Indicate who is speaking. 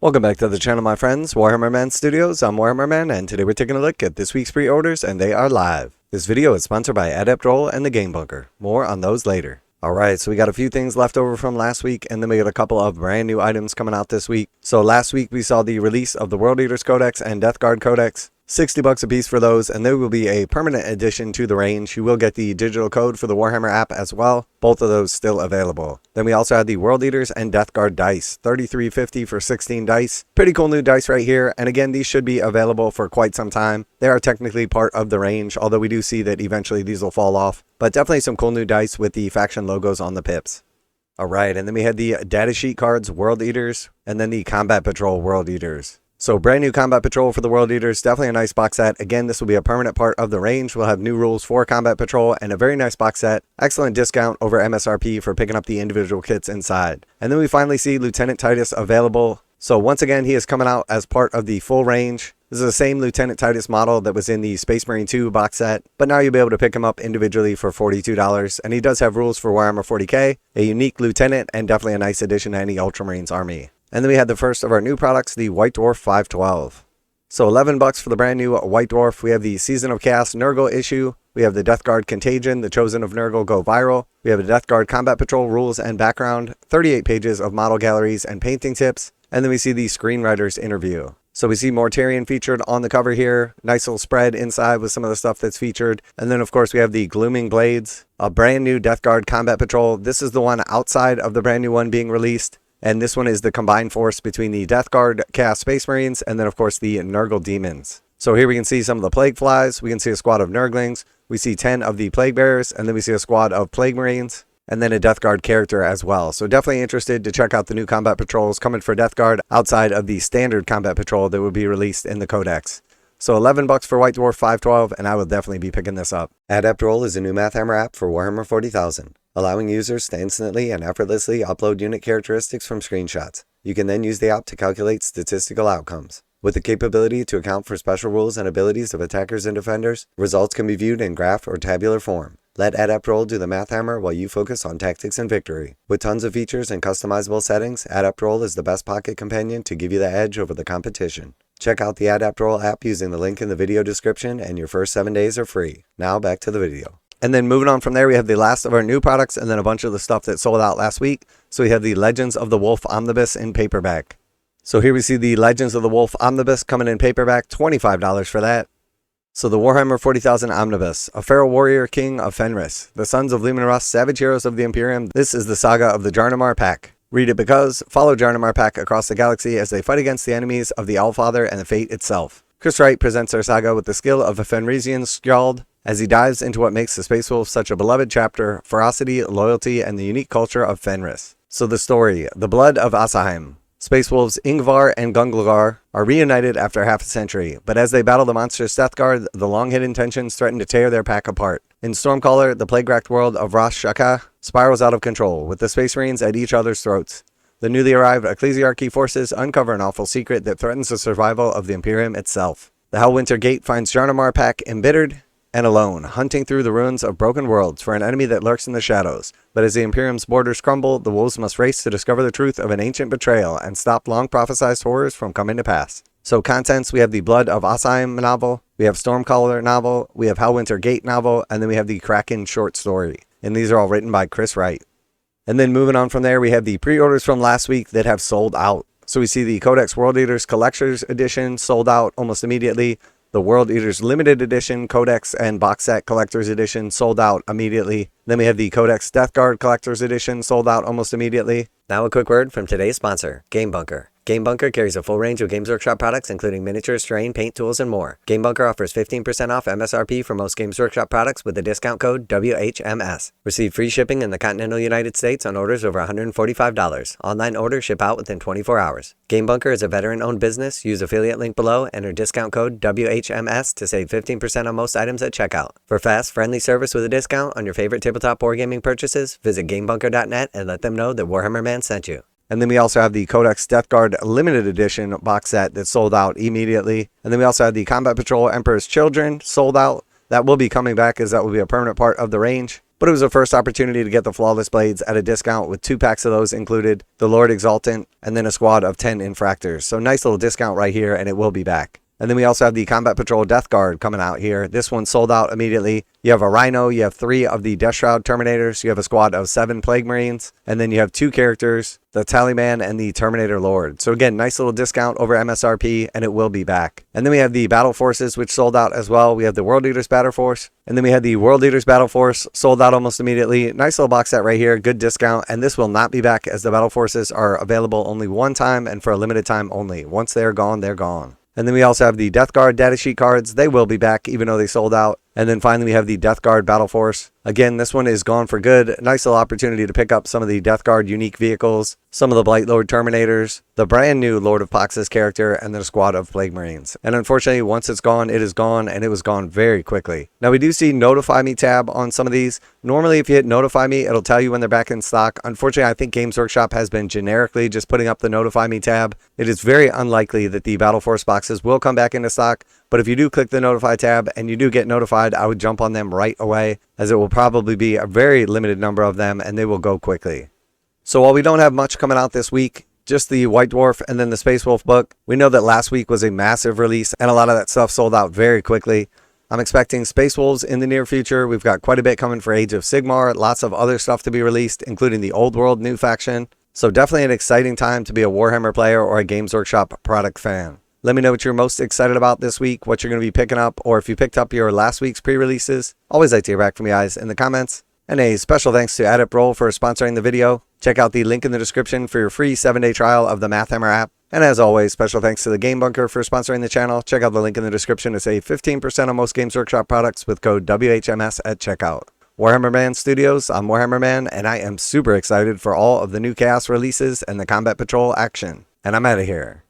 Speaker 1: Welcome back to the channel, my friends. Warhammer Man Studios. I'm Warhammer Man, and today we're taking a look at this week's pre-orders, and they are live. This video is sponsored by Adept Roll and the Game Bunker. More on those later. Alright, so we got a few things left over from last week, and then we got a couple of brand new items coming out this week. So last week we saw the release of the World Eaters Codex and Death Guard Codex. $60 a piece for those, and there will be a permanent addition to the range. You will get the digital code for the Warhammer app as well. Both of those still available. Then we also had the World Eaters and Death Guard dice. $33.50 for 16 dice. Pretty cool new dice right here, and again, these should be available for quite some time. They are technically part of the range, although we do see that eventually these will fall off. But definitely some cool new dice with the faction logos on the pips. Alright, and then we had the datasheet cards World Eaters, and then the Combat Patrol World Eaters. So brand new Combat Patrol for the World Eaters, definitely a nice box set. Again, this will be a permanent part of the range. We'll have new rules for Combat Patrol and a very nice box set. Excellent discount over MSRP for picking up the individual kits inside. And then we finally see Lieutenant Titus available. So once again, he is coming out as part of the full range. This is the same Lieutenant Titus model that was in the Space Marine 2 box set, but now you'll be able to pick him up individually for $42. And he does have rules for Warhammer 40k, a unique lieutenant, and definitely a nice addition to any Ultramarines army. And then we had the first of our new products, the White Dwarf 512. So $11 for the brand new White Dwarf. We have the Season of Chaos Nurgle issue. We have the Death Guard Contagion, the Chosen of Nurgle Go Viral. We have the Death Guard Combat Patrol rules and background, 38 pages of model galleries and painting tips. And then we see the screenwriter's interview. So we see Mortarion featured on the cover here. Nice little spread inside with some of the stuff that's featured. And then of course we have the Glooming Blades, a brand new Death Guard Combat Patrol. This is the one outside of the brand new one being released. And this one is the combined force between the Death Guard Chaos Space Marines and then of course the Nurgle Demons. So here we can see some of the Plague Flies. We can see a squad of Nurglings. We see 10 of the Plague Bearers, and then we see a squad of Plague Marines, and then a Death Guard character as well. So definitely interested to check out the new Combat Patrols coming for Death Guard outside of the standard Combat Patrol that will be released in the Codex. So $11 for White Dwarf 512, and I will definitely be picking this up. Adept Roll is a new Mathhammer app for Warhammer 40,000, allowing users to instantly and effortlessly upload unit characteristics from screenshots. You can then use the app to calculate statistical outcomes. With the capability to account for special rules and abilities of attackers and defenders, results can be viewed in graph or tabular form. Let Adept Roll do the Mathhammer while you focus on tactics and victory. With tons of features and customizable settings, Adept Roll is the best pocket companion to give you the edge over the competition. Check out the Adept Roll app using the link in the video description, and your first 7 days are free. Now back to the video. And then moving on from there, we have the last of our new products and then a bunch of the stuff that sold out last week. So we have the Legends of the Wolf Omnibus in paperback. So here we see the Legends of the Wolf Omnibus coming in paperback, $25 for that. So the Warhammer 40,000 Omnibus, a feral warrior king of Fenris, the sons of Luminous, savage heroes of the Imperium. This is the saga of the Jarnamar Pack. Read it because follow Jarnamar Pack across the galaxy as they fight against the enemies of the Allfather and the Fate itself. Chris Wright presents our saga with the skill of a Fenrisian Skjald as he dives into what makes the Space Wolf such a beloved chapter, ferocity, loyalty, and the unique culture of Fenris. So the story, the blood of Asaheim. Space Wolves Ingvar and Gunglagar are reunited after half a century, but as they battle the monstrous Death Guard, the long-hidden tensions threaten to tear their pack apart. In Stormcaller, the plague-racked world of Rosh Shaka spirals out of control, with the Space Marines at each other's throats. The newly arrived Ecclesiarchy forces uncover an awful secret that threatens the survival of the Imperium itself. The Hellwinter Gate finds Jarnamar Pack embittered and alone, hunting through the ruins of broken worlds for an enemy that lurks in the shadows. But as the Imperium's borders crumble, the wolves must race to discover the truth of an ancient betrayal and stop long-prophesized horrors from coming to pass. So contents, we have the Blood of Asaheim novel, we have Stormcaller novel, we have Hellwinter Gate novel, and then we have the Kraken short story. And these are all written by Chris Wright. And then moving on from there, we have the pre-orders from last week that have sold out. So we see the Codex World Eaters Collector's Edition sold out almost immediately. The World Eaters Limited Edition Codex and Box Set Collector's Edition sold out immediately. Then we have the Codex Death Guard Collector's Edition sold out almost immediately. Now a quick word from today's sponsor, Game Bunker. Game Bunker carries a full range of Games Workshop products, including miniatures, terrain, paint tools, and more. Game Bunker offers 15% off MSRP for most Games Workshop products with the discount code WHMS. Receive free shipping in the continental United States on orders over $145. Online orders ship out within 24 hours. Game Bunker is a veteran-owned business. Use affiliate link below, enter discount code WHMS to save 15% on most items at checkout. For fast, friendly service with a discount on your favorite tabletop wargaming purchases, visit GameBunker.net and let them know that Warhammer Man sent you. And then we also have the Codex Death Guard Limited Edition box set that sold out immediately. And then we also have the Combat Patrol Emperor's Children sold out. That will be coming back as that will be a permanent part of the range. but it was a first opportunity to get the flawless blades at a discount with 2 packs of those included, the Lord Exultant, and then a squad of 10 infractors. So nice little discount right here, and it will be back. And then we also have the Combat Patrol Death Guard coming out here. This one sold out immediately. You have a Rhino, you have 3 of the Death Shroud Terminators, you have a squad of 7 Plague Marines, and then you have 2 characters, the Tallyman and the Terminator Lord. So again, nice little discount over MSRP, and it will be back. And then we have the Battle Forces, which sold out as well. We have the World Eaters Battle Force, and then we had the World Eaters Battle Force, sold out almost immediately. Nice little box set right here, good discount, and this will not be back as the Battle Forces are available only one time and for a limited time only. Once they're gone, they're gone. And then we also have the Death Guard datasheet cards. They will be back even though they sold out. And then finally we have the Death Guard Battle Force. Again, this one is gone for good. Nice little opportunity to pick up some of the Death Guard unique vehicles, some of the Blight Lord Terminators, the brand new Lord of Pox's character, and then a squad of Plague Marines. And unfortunately, once it's gone, it is gone, and it was gone very quickly. Now we do see Notify Me tab on some of these. Normally, if you hit Notify Me, it'll tell you when they're back in stock. Unfortunately, I think Games Workshop has been generically just putting up the Notify Me tab. It is very unlikely that the Battle Force boxes will come back into stock. But if you do click the Notify tab and you do get notified, I would jump on them right away, as it will probably be a very limited number of them and they will go quickly. So while we don't have much coming out this week, just the White Dwarf and then the Space Wolf book, we know that last week was a massive release and a lot of that stuff sold out very quickly. I'm expecting Space Wolves in the near future. We've got quite a bit coming for Age of Sigmar, lots of other stuff to be released, including the Old World new faction. So definitely an exciting time to be a Warhammer player or a Games Workshop product fan. Let me know what you're most excited about this week, what you're going to be picking up, or if you picked up your last week's pre-releases. Always like to hear back from you guys in the comments. And a special thanks to Adept Roll for sponsoring the video. Check out the link in the description for your free 7-day trial of the Mathhammer app. And as always, special thanks to the Game Bunker for sponsoring the channel. Check out the link in the description to save 15% on most Games Workshop products with code WHMS at checkout. Warhammer Man Studios, I'm Warhammer Man, and I am super excited for all of the new Chaos releases and the Combat Patrol action. And I'm out of here.